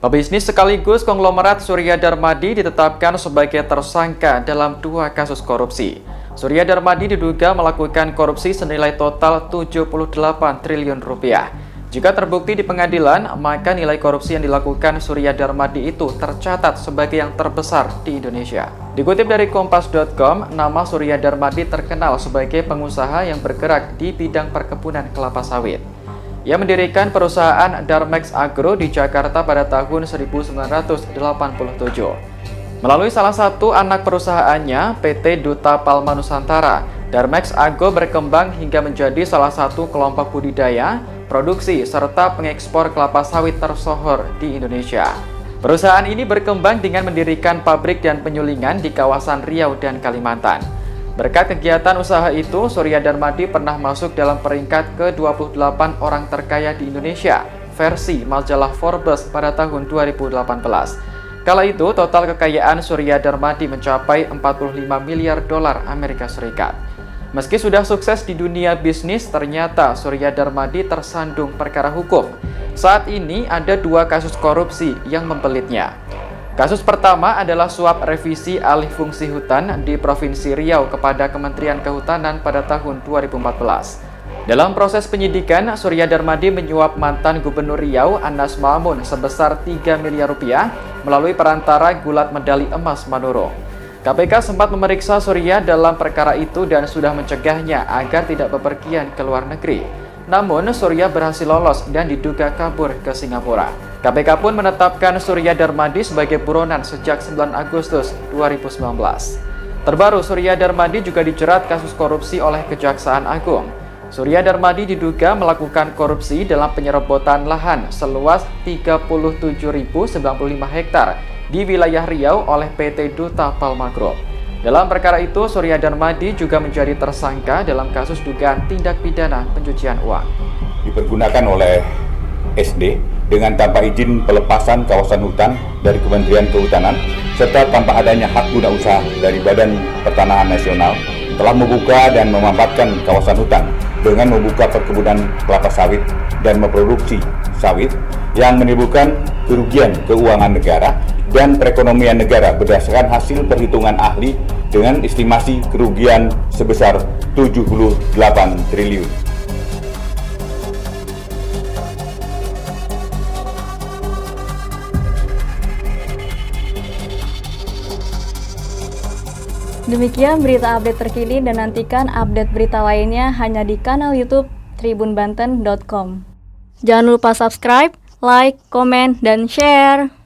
Pebisnis sekaligus konglomerat Surya Darmadi ditetapkan sebagai tersangka dalam 2 kasus korupsi. Surya Darmadi diduga melakukan korupsi senilai total 78 triliun rupiah. Jika terbukti di pengadilan, maka nilai korupsi yang dilakukan Surya Darmadi itu tercatat sebagai yang terbesar di Indonesia. Dikutip dari Kompas.com, nama Surya Darmadi terkenal sebagai pengusaha yang bergerak di bidang perkebunan kelapa sawit. Ia mendirikan perusahaan Darmex Agro di Jakarta pada tahun 1987. Melalui salah satu anak perusahaannya, PT Duta Palma Nusantara, Darmex Agro berkembang hingga menjadi salah satu kelompok budidaya, produksi, serta pengekspor kelapa sawit tersohor di Indonesia. Perusahaan ini berkembang dengan mendirikan pabrik dan penyulingan di kawasan Riau dan Kalimantan. Berkat kegiatan usaha itu, Surya Darmadi pernah masuk dalam peringkat ke-28 orang terkaya di Indonesia, versi majalah Forbes pada tahun 2018. Kala itu, total kekayaan Surya Darmadi mencapai 45 miliar dolar Amerika Serikat. Meski sudah sukses di dunia bisnis, ternyata Surya Darmadi tersandung perkara hukum. Saat ini ada 2 kasus korupsi yang membelitnya. Kasus pertama adalah suap revisi alih fungsi hutan di Provinsi Riau kepada Kementerian Kehutanan pada tahun 2014. Dalam proses penyidikan, Surya Darmadi menyuap mantan Gubernur Riau Anas Mamun sebesar 3 miliar rupiah melalui perantara gulat medali emas Manurung. KPK sempat memeriksa Surya dalam perkara itu dan sudah mencegahnya agar tidak bepergian ke luar negeri. Namun, Surya berhasil lolos dan diduga kabur ke Singapura. KPK pun menetapkan Surya Darmadi sebagai buronan sejak 9 Agustus 2019. Terbaru, Surya Darmadi juga dijerat kasus korupsi oleh Kejaksaan Agung. Surya Darmadi diduga melakukan korupsi dalam penyerobotan lahan seluas 37.095 hektar di wilayah Riau oleh PT Duta Palma Group. Dalam perkara itu, Surya Darmadi juga menjadi tersangka dalam kasus dugaan tindak pidana pencucian uang. Dipergunakan oleh SD dengan tanpa izin pelepasan kawasan hutan dari Kementerian Kehutanan serta tanpa adanya hak guna usaha dari Badan Pertanahan Nasional telah membuka dan memanfaatkan kawasan hutan dengan membuka perkebunan kelapa sawit dan memproduksi sawit yang menimbulkan kerugian keuangan negara dan perekonomian negara berdasarkan hasil perhitungan ahli dengan estimasi kerugian sebesar 78 triliun. Demikian berita update terkini dan nantikan update berita lainnya hanya di kanal YouTube tribunbanten.com. Jangan lupa subscribe, like, komen, dan share.